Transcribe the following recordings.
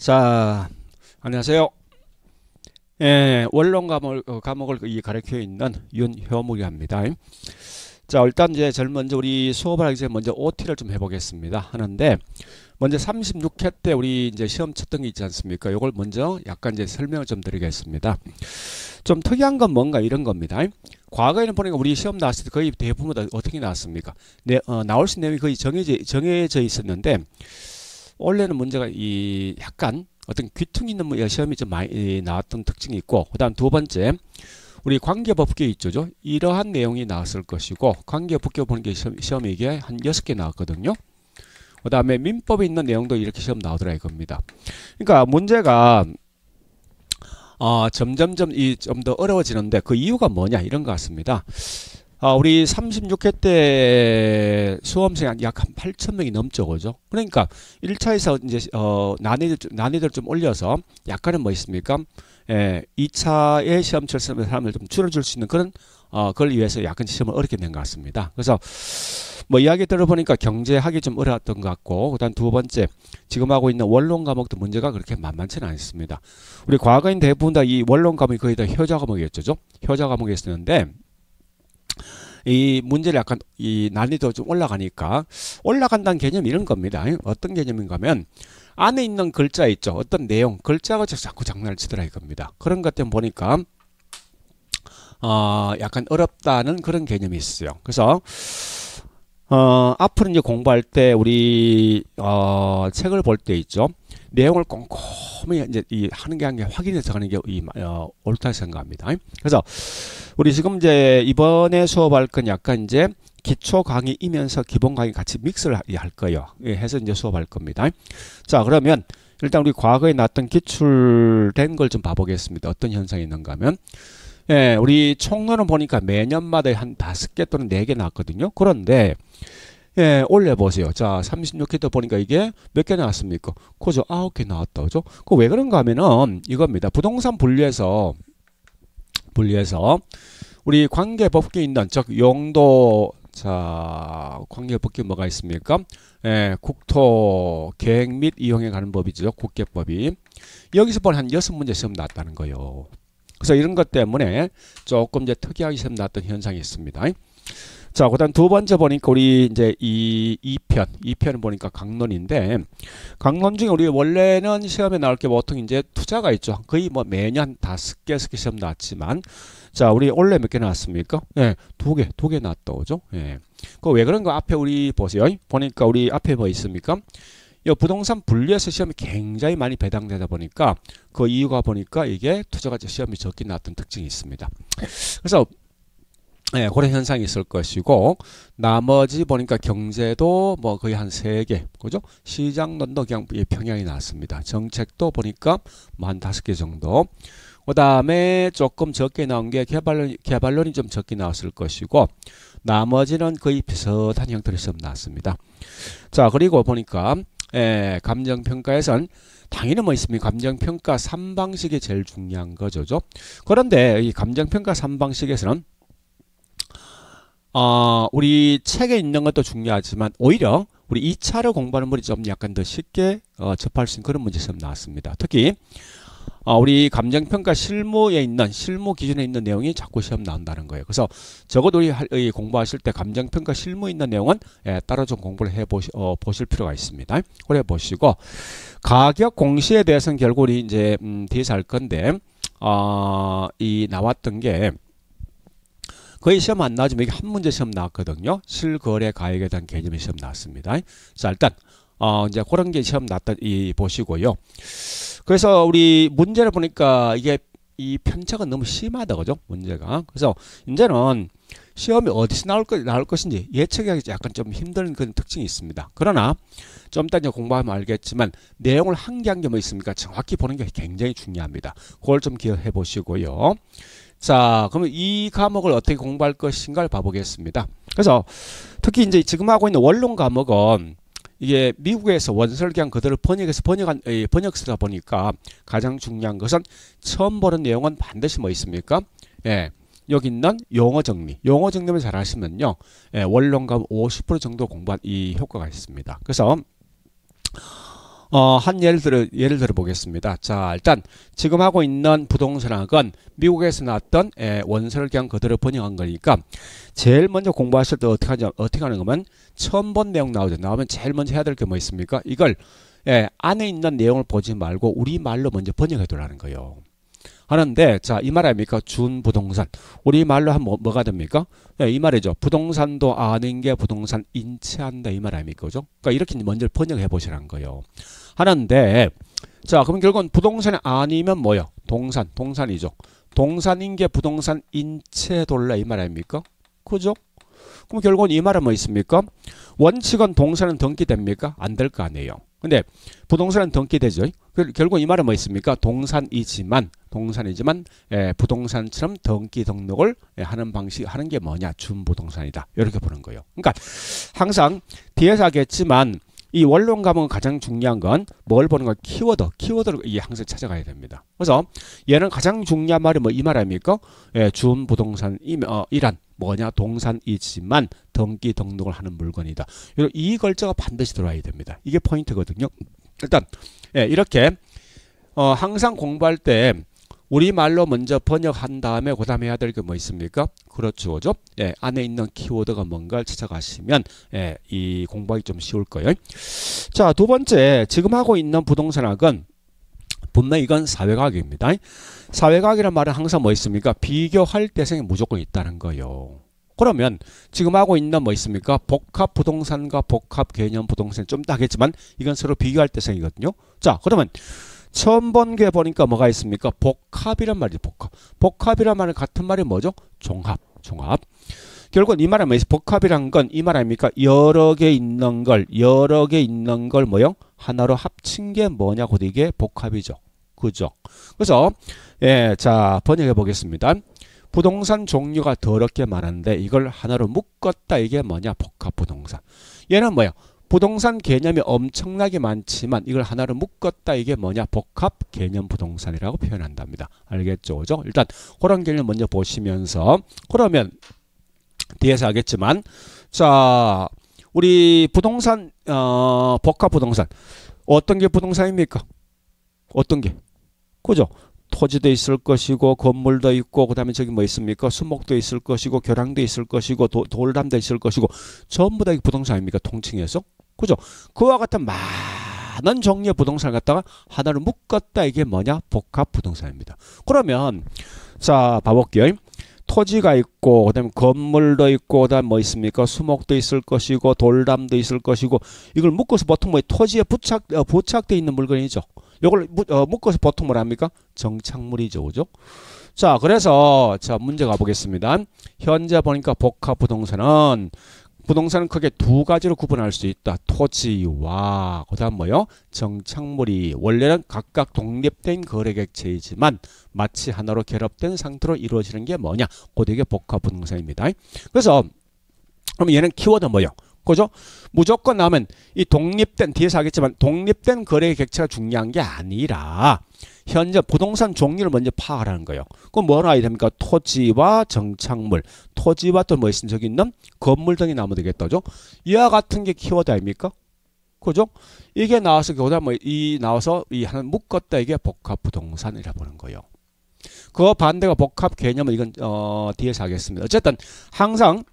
자, 안녕하세요. 예, 원론 과목을 가르쳐 있는 윤효무입니다. 자, 일단 이제 제일 먼저 우리 수업을 하기 전에 먼저 OT를 좀 해보겠습니다. 하는데, 먼저 36회 때 우리 이제 시험 쳤던 게 있지 않습니까? 요걸 먼저 약간 이제 설명을 좀 드리겠습니다. 좀 특이한 건 뭔가 이런 겁니다. 과거에는 보니까 우리 시험 나왔을 때 거의 대부분 다 어떻게 나왔습니까? 나올 수 있는 내용이 거의 정해져 있었는데, 원래는 문제가 이 약간 어떤 귀퉁이 있는 시험이 좀 많이 나왔던 특징이 있고, 그다음 두 번째 우리 관계법규 있죠. 이러한 내용이 나왔을 것이고, 관계법규 보는 게 시험이 이게 한 6개 나왔거든요. 그다음에 민법에 있는 내용도 이렇게 시험 나오더라 이겁니다. 그러니까 문제가 점점점 좀 더 어려워지는데 그 이유가 뭐냐 이런 것 같습니다. 우리 36회 때 수험생이 약 한 8,000명이 넘죠, 그죠? 그러니까 1차에서 이제 난이도를 좀 올려서 약간은 뭐 있습니까? 2차에 시험 쳤으면 사람을 좀 줄여줄 수 있는 그런 그걸 위해서 약간 시험을 어렵게 낸 것 같습니다. 그래서 뭐 이야기 들어보니까 경제하기 좀 어려웠던 것 같고, 그다음 두 번째 지금 하고 있는 원론 과목도 문제가 그렇게 만만치는 않습니다. 우리 과거인 대부분 다 이 원론 과목이 거의 다 효자 과목이었죠, 효자 과목이었는데. 이 문제를 약간 이 난이도 좀 올라간다는 개념이 이런 겁니다. 어떤 개념인가 하면 안에 있는 글자 있죠. 어떤 내용, 글자가 자꾸 장난을 치더라 이겁니다. 그런 것 때문에 보니까 약간 어렵다는 그런 개념이 있어요. 그래서 앞으로 이제 공부할 때 우리 책을 볼 때 있죠. 내용을 꼼꼼히 이제 하는 게 아니라 확인해서 하는 게 옳다 생각합니다. 그래서 우리 지금 이제 이번에 수업할 건 약간 이제 기초 강의이면서 기본 강의 같이 믹스를 할 거예요. 해서 이제 수업할 겁니다. 자, 그러면 일단 우리 과거에 나왔던 기출된 걸 좀 봐보겠습니다. 어떤 현상이 있는가 하면, 우리 총론은 보니까 매년마다 한 5개 또는 4개 나왔거든요. 그런데 올려보세요. 자, 36회 보니까 이게 몇 개 나왔습니까? 그죠? 9개 나왔다. 그죠? 그 왜 그런가 하면은 이겁니다. 부동산 분리해서 우리 관계법규에 있는 즉 용도, 자, 관계법규 뭐가 있습니까? 국토 계획 및 이용에 관한 법이죠. 국계법이. 여기서 한 6문제 시험 나왔다는 거예요. 그래서 이런 것 때문에 조금 이제 특이하게 시험 나왔던 현상이 있습니다. 자, 그다음 두 번째 보니까 우리 이제 이 2편을 보니까 강론인데, 강론 중에 우리 원래는 시험에 나올 게 보통 이제 투자가 있죠. 거의 뭐 매년 5개 시험 나왔지만, 자, 우리 원래 몇 개 나왔습니까? 두 개 나왔다, 그죠? 그 왜 그런가 앞에 우리 보세요. 보니까 우리 앞에 뭐 있습니까? 이 부동산 분리해서 시험이 굉장히 많이 배당되다 보니까 그 이유가 보니까 이게 투자가 시험이 적게 나왔던 특징이 있습니다. 그래서 그런 현상이 있을 것이고, 나머지 보니까 경제도 뭐 거의 한 3개, 그죠? 시장론도 그냥 평양이 나왔습니다. 정책도 보니까 뭐 한 5개 정도. 그 다음에 조금 적게 나온 게 개발론이 좀 적게 나왔을 것이고, 나머지는 거의 비슷한 형태로 시험 나왔습니다. 자, 그리고 보니까 감정평가에선 당연히 뭐 있습니까? 감정평가 3방식이 제일 중요한 거죠. 그런데 이 감정평가 3방식에서는 우리 책에 있는 것도 중요하지만 오히려 우리 2차로 공부하는 분이 좀 약간 더 쉽게 접할 수 있는 그런 문제 시험 나왔습니다. 특히 우리 감정평가 실무 기준에 있는 내용이 자꾸 시험 나온다는 거예요. 그래서 적어도 우리 공부하실 때 감정평가 실무 있는 내용은 따로 좀 공부를 보실 필요가 있습니다. 그래 보시고, 가격 공시에 대해서는 결국 우리 이제 뒤에서 할 건데, 이 나왔던 게 거의 시험 안 나오지만 이게 한 문제 시험 나왔거든요. 실거래 가액에 대한 개념이 시험 나왔습니다. 자, 일단 이제 그런 게 시험 나왔다 보시고요. 그래서 우리 문제를 보니까 이게 이 편차가 너무 심하다, 그죠? 문제가. 그래서 이제는 시험이 어디서 나올 것인지 예측하기 약간 좀 힘든 그런 특징이 있습니다. 그러나 좀 이따 이제 공부하면 알겠지만 내용을 한 개 한 개 뭐 있습니까? 정확히 보는 게 굉장히 중요합니다. 그걸 좀 기억해 보시고요. 자, 그러면 이 과목을 어떻게 공부할 것인가를 봐보겠습니다. 그래서 특히 이제 지금 하고 있는 원론 과목은 이게 미국에서 원서를 그냥 그대로 번역한 번역서다 보니까 가장 중요한 것은 처음 보는 내용은 반드시 뭐 있습니까? 여기 있는 용어 정리만 잘 하시면요, 원론 과목 50% 정도 공부한 이 효과가 있습니다. 그래서 한 예를 들어 보겠습니다. 자, 일단 지금 하고 있는 부동산학은 미국에서 나왔던 원서를 그냥 그대로 번역한 거니까 제일 먼저 공부하실 때 어떻게 하는 거면 처음 본 내용 나오면 제일 먼저 해야 될 게 뭐 있습니까? 이걸 안에 있는 내용을 보지 말고 우리말로 먼저 번역해 두라는 거예요. 하는데 자, 이 말 아닙니까? 준부동산. 우리말로 하면 뭐가 됩니까? 이 말이죠. 부동산도 아는 게 부동산 인체한다 이 말 아닙니까? 그죠? 그러니까 이렇게 먼저 번역해 보시라는 거예요. 하는데 자, 그럼 결국은 부동산이 아니면 뭐요? 동산이죠. 동산인 게 부동산 인체돌라 이 말 아닙니까? 그죠? 그럼 결국은 이 말은 뭐 있습니까? 원칙은 동산은 등기됩니까? 안 될 거 아니에요. 근데 부동산은 등기되죠. 결국 이 말은 뭐 있습니까? 동산이지만 부동산처럼 등기 등록을 하는 하는 게 뭐냐? 준부동산이다. 이렇게 보는 거예요. 그러니까 항상 뒤에서 하겠지만 이 원론 과목은 가장 중요한 건 뭘 보는 거? 키워드를 항상 찾아가야 됩니다. 그래서 얘는 가장 중요한 말이 뭐 이 말 아닙니까? 준부동산이란 뭐냐? 동산이지만 등기 등록을 하는 물건이다. 이 글자가 반드시 들어와야 됩니다. 이게 포인트거든요. 일단 이렇게 항상 공부할 때 우리말로 먼저 번역한 다음에 그 다음에 해야 될 게 뭐 있습니까? 그렇죠. 그죠? 안에 있는 키워드가 뭔가를 찾아가시면 이 공부하기 좀 쉬울 거예요. 자, 두 번째 지금 하고 있는 부동산학은 분명히 이건 사회과학입니다. 사회과학이란 말은 항상 뭐 있습니까? 비교할 대상이 무조건 있다는 거예요. 그러면 지금 하고 있는 뭐 있습니까? 복합 부동산과 복합 개념 부동산 좀 더 하겠지만 이건 서로 비교할 대상이거든요. 자, 그러면 처음 본 게 보니까 뭐가 있습니까? 복합이란 말이죠. 복합이란 말은 같은 말이 뭐죠? 종합. 결국은 이 말은 뭐예요? 복합이란 건 이 말 아닙니까? 여러 개 있는 걸 뭐요? 하나로 합친 게 뭐냐고 이게 복합이죠. 그죠? 그래서 자, 번역해 보겠습니다. 부동산 종류가 더럽게 많은데 이걸 하나로 묶었다. 이게 뭐냐? 복합 부동산. 얘는 뭐야? 부동산 개념이 엄청나게 많지만 이걸 하나로 묶었다. 이게 뭐냐? 복합 개념 부동산이라고 표현한답니다. 알겠죠? 그죠? 일단 그런 개념 먼저 보시면서 그러면 뒤에서 하겠지만 자, 우리 부동산 복합 부동산 어떤 게 부동산입니까? 어떤 게? 그죠? 토지도 있을 것이고 건물도 있고 그다음에 저기 뭐 있습니까? 수목도 있을 것이고 교량도 있을 것이고 돌담도 있을 것이고 전부 다 부동산 아닙니까? 통칭해서. 그죠? 그와 같은 많은 종류의 부동산을 갖다가 하나로 묶었다. 이게 뭐냐? 복합 부동산입니다. 그러면 자, 봐볼게요. 토지가 있고 그다음에 건물도 있고 그다음 뭐 있습니까? 수목도 있을 것이고 돌담도 있을 것이고 이걸 묶어서 보통 뭐 토지에 부착되어 있는 물건이죠. 이걸 묶어서 보통 뭐라 합니까? 정착물이죠. 그죠? 자, 그래서 자, 문제 가보겠습니다. 현재 보니까 복합 부동산은 크게 두 가지로 구분할 수 있다. 토지와 그다음 뭐요? 정착물이 원래는 각각 독립된 거래객체이지만 마치 하나로 결합된 상태로 이루어지는 게 뭐냐? 곧 이게 복합 부동산입니다. 그래서 그럼 얘는 키워드 뭐요? 그죠? 무조건 나오면 이 독립된 뒤에서 하겠지만 독립된 거래 객체가 중요한 게 아니라 현재 부동산 종류를 먼저 파악하라는 거예요. 그럼 뭐라 해야 됩니까? 토지와 정착물, 토지와 또 뭐 있으면 저기 있는 건물 등이 나오면 되겠다죠. 이와 같은 게 키워드 아닙니까? 그죠? 이게 나와서 그다음 나와서 이 하나 묶었다. 이게 복합 부동산이라 보는 거예요. 그 반대가 복합 개념은 이건 뒤에서 하겠습니다. 어쨌든 항상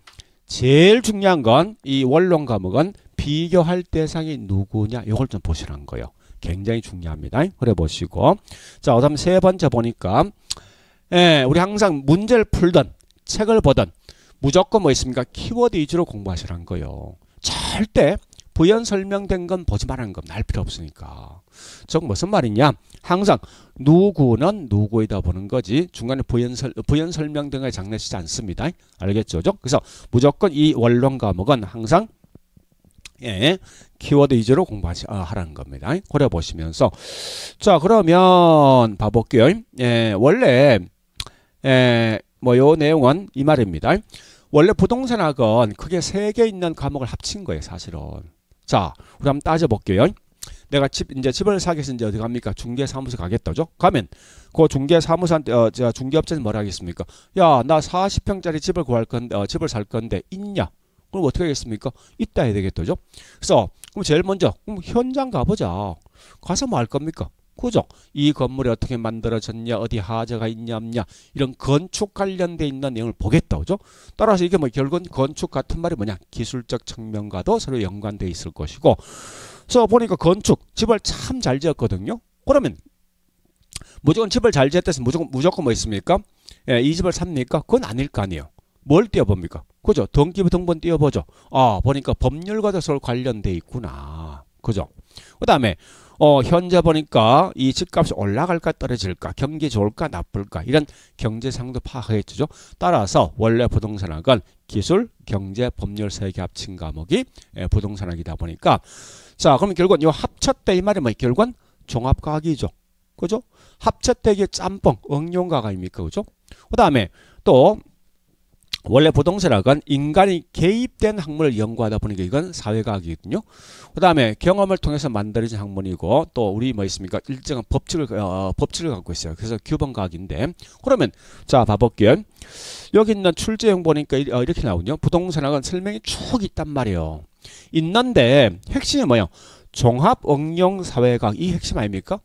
제일 중요한 건 이 원론 과목은 비교할 대상이 누구냐 이걸 좀 보시라는 거예요. 굉장히 중요합니다. 그래 보시고 자, 그다음 세 번째 보니까 우리 항상 문제를 풀던 책을 보던 무조건 뭐 있습니까? 키워드 위주로 공부하시라는 거예요. 절대 부연 설명된 건 보지 말라는 겁니다. 알 필요 없으니까. 즉 무슨 말이냐? 항상 누구는 누구이다 보는 거지 중간에 부연 설명 등을 장난치지 않습니다. 알겠죠? 그래서 무조건 이 원론 과목은 항상 키워드 위주로 공부하라는 겁니다. 그래 보시면서 자, 그러면 봐볼게요. 원래 뭐 요 내용은 이 말입니다. 원래 부동산학은 크게 세 개 있는 과목을 합친 거예요, 사실은. 자, 우리 한번 따져볼게요. 내가 이제 집을 사기 위해서 이제 어디 갑니까? 중개사무소 가겠다죠? 가면 그 중개사무소한테 중개업자는 뭐라 하겠습니까? 야, 나 40평짜리 집을 구할 건데 집을 살 건데 있냐? 그럼 어떻게 하겠습니까? 있다 해야 되겠죠. 그래서 그럼 제일 먼저 그럼 현장 가보자. 가서 뭐 할 겁니까? 그죠? 이 건물이 어떻게 만들어졌냐, 어디 하자가 있냐 없냐, 이런 건축 관련돼 있는 내용을 보겠다. 그죠? 따라서 이게 뭐 결국은 건축 같은 말이 뭐냐, 기술적 측면과도 서로 연관돼 있을 것이고. 그래서 보니까 건축 집을 참 잘 지었거든요. 그러면 무조건 집을 잘 지었다 해서 무조건 뭐 있습니까? 예, 이 집을 삽니까? 그건 아닐 거 아니에요. 뭘 띄워봅니까? 그죠? 등기부 등본 띄워보죠. 아, 보니까 법률과도 서로 관련돼 있구나. 그죠? 그 다음에 현재 보니까 이 집값이 올라갈까 떨어질까, 경기 좋을까 나쁠까, 이런 경제상도 파악해주죠. 따라서 원래 부동산학은 기술, 경제, 법률 세 개 합친 과목이 부동산학이다 보니까, 자, 그럼 결국은 요 합쳤대 이 말이 뭐 결국은 종합과학이죠. 그죠? 합쳤대 이게 짬뽕, 응용과학 아닙니까? 그죠? 그 다음에 또 원래 부동산학은 인간이 개입된 학문을 연구하다 보니까 이건 사회과학이거든요. 그 다음에 경험을 통해서 만들어진 학문이고, 또 우리 뭐 있습니까? 일정한 법칙을 갖고 있어요. 그래서 규범과학인데, 그러면 자 봐볼게요. 여기 있는 출제형 보니까 이렇게 나오거든요. 부동산학은 설명이 쭉 있단 말이에요. 있는데 핵심이 뭐예요? 종합 응용 사회과학, 이 핵심 아닙니까?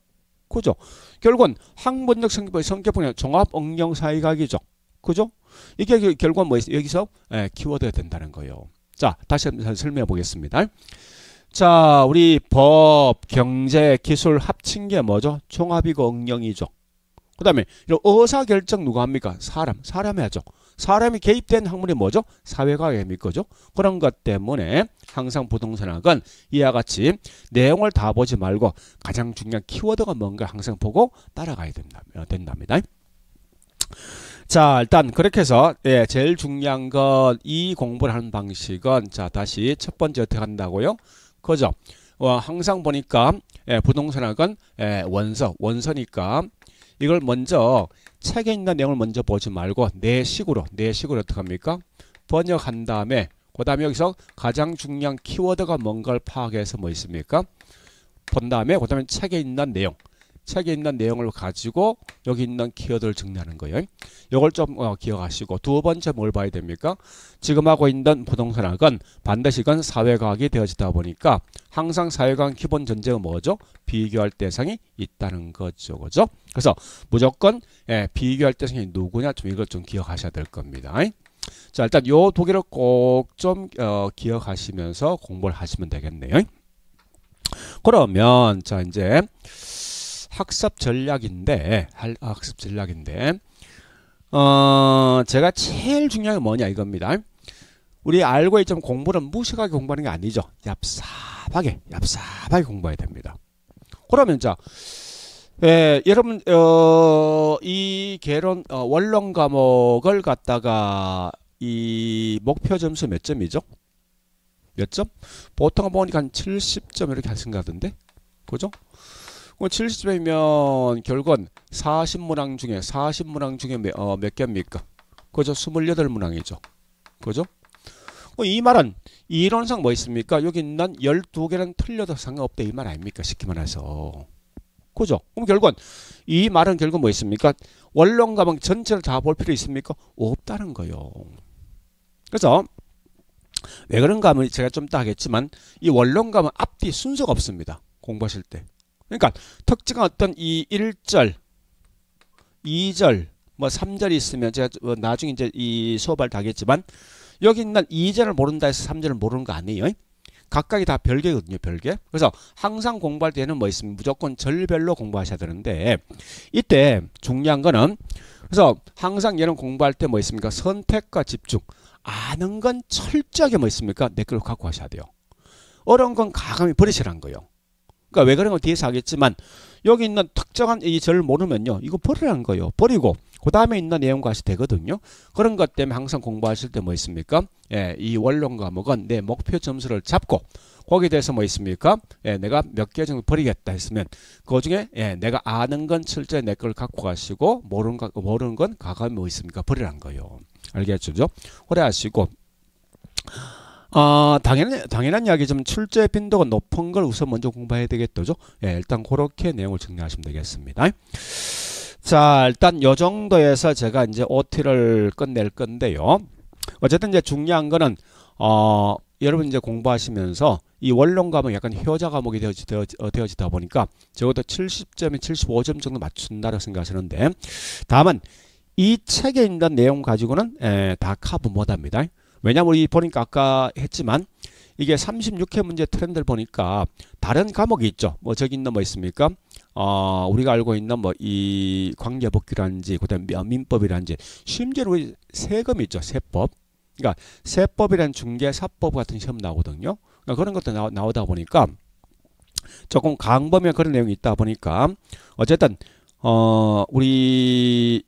그죠? 결국은 학문적 성격분야 종합 응용 사회과학이죠. 그죠? 이게 결국은 뭐 여기서 키워드가 된다는 거예요. 자, 다시 한번 설명해 보겠습니다. 자, 우리 법, 경제, 기술 합친 게 뭐죠? 종합이고 응용이죠. 그 다음에 의사결정 누가 합니까? 사람이 하죠. 사람이 개입된 학문이 뭐죠? 사회과학입니까? 거죠? 그런 것 때문에 항상 부동산학은 이와 같이 내용을 다 보지 말고 가장 중요한 키워드가 뭔가 항상 보고 따라가야 된답니다. 자, 일단 그렇게 해서 제일 중요한 건 이 공부를 하는 방식은, 자, 다시 첫 번째 어떻게 한다고요? 그죠? 항상 보니까 부동산학은 원서니까 이걸 먼저 책에 있는 내용을 먼저 보지 말고 내식으로 어떻게 합니까? 번역한 다음에 그 다음에 여기서 가장 중요한 키워드가 뭔가를 파악해서 뭐 있습니까? 본 다음에 그 다음에 책에 있는 내용을 가지고 여기 있는 키워드를 정리하는 거예요. 이걸 좀 기억하시고, 두 번째 뭘 봐야 됩니까? 지금 하고 있는 부동산학은 반드시 이건 사회과학이 되어지다 보니까 항상 사회과학 기본 전제가 뭐죠? 비교할 대상이 있다는 거죠. 그죠? 그래서 무조건 비교할 대상이 누구냐, 좀 이걸 좀 기억하셔야 될 겁니다. 자, 일단 요 두 개를 꼭 좀 기억하시면서 공부를 하시면 되겠네요. 그러면 자, 이제 학습 전략인데 제가 제일 중요한 게 뭐냐 이겁니다. 우리 알고 있지만 공부는 무식하게 공부하는 게 아니죠. 얍삽하게 공부해야 됩니다. 그러면 자, 여러분 이 개론 원론 과목을 갖다가 이 목표 점수 몇 점이죠? 몇 점? 보통 보니까 한 70점 이렇게 생각하던데, 그죠? 70점이면 결국은 40문항 중에 몇 개입니까? 그죠? 28문항이죠. 그죠? 이 말은 이론상 뭐 있습니까? 여기 있는 12개는 틀려도 상관없다 이 말 아닙니까? 쉽게 말해서. 그죠? 그럼 결국은 이 말은 결국 뭐 있습니까? 원론 과목 전체를 다 볼 필요 있습니까? 없다는 거예요. 그래서 왜 그런가 하면 제가 좀 이따 하겠지만 이 원론 과목 앞뒤 순서가 없습니다. 공부하실 때. 그러니까 특징은 어떤 이 1절, 2절, 뭐 3절이 있으면 제가 나중에 이제 이 수업을 다 하겠지만 여기 있는 2절을 모른다 해서 3절을 모르는 거 아니에요. 각각이 다 별개거든요. 별개. 그래서 항상 공부할 때는 뭐 있으면 무조건 절별로 공부하셔야 되는데, 이때 중요한 거는, 그래서 항상 얘는 공부할 때 뭐 있습니까? 선택과 집중. 아는 건 철저하게 뭐 있습니까? 내 걸로 갖고 하셔야 돼요. 어려운 건 가감히 버리시라는 거예요. 그러니까 왜 그런 거 뒤에서 하겠지만 여기 있는 특정한 이 절을 모르면요, 이거 버리라는 거예요. 버리고 그 다음에 있는 내용과 하시 되거든요. 그런 것 때문에 항상 공부하실 때 뭐 있습니까? 이 원론 과목은 내 목표 점수를 잡고 거기에 대해서 뭐 있습니까? 내가 몇 개 정도 버리겠다 했으면 그 중에 내가 아는 건 철저히 내 걸 갖고 가시고 모르는 건 가감히 뭐 있습니까? 버리라는 거예요. 알겠죠? 그래 하시고, 당연한 이야기지만 출제 빈도가 높은 걸 우선 먼저 공부해야 되겠죠. 일단 그렇게 내용을 정리하시면 되겠습니다. 자, 일단 요 정도에서 제가 이제 OT를 끝낼 건데요. 어쨌든 이제 중요한 거는 여러분 이제 공부하시면서 이 원론 과목 약간 효자 과목이 되어지다 보니까 적어도 70점에 75점 정도 맞춘다고 생각하시는데, 다만 이 책에 있는 내용 가지고는 다 커버 못합니다. 왜냐면 우리 보니까 아까 했지만 이게 36회 문제 트렌드를 보니까 다른 과목이 있죠. 뭐 저기 있는 뭐 있습니까? 우리가 알고 있는 뭐 이 관계법규라든지 그다음 민법이라든지 심지어 우리 세금이 있죠. 세법. 그러니까 세법이란 중개사법 같은 시험 나오거든요. 그러니까 그런 것도 나오다 보니까 조금 강범위한 그런 내용이 있다 보니까 어쨌든 우리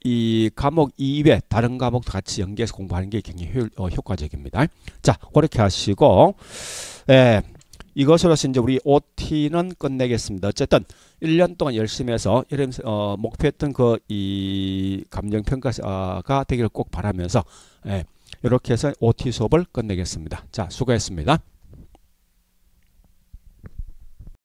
이 과목 이외 다른 과목도 같이 연계해서 공부하는 게 굉장히 효과적입니다. 자, 그렇게 하시고 이것으로서 이제 우리 OT는 끝내겠습니다. 어쨌든 1년 동안 열심히 해서 목표했던 그 이 감정평가가 되기를 꼭 바라면서 이렇게 해서 OT 수업을 끝내겠습니다. 자, 수고했습니다.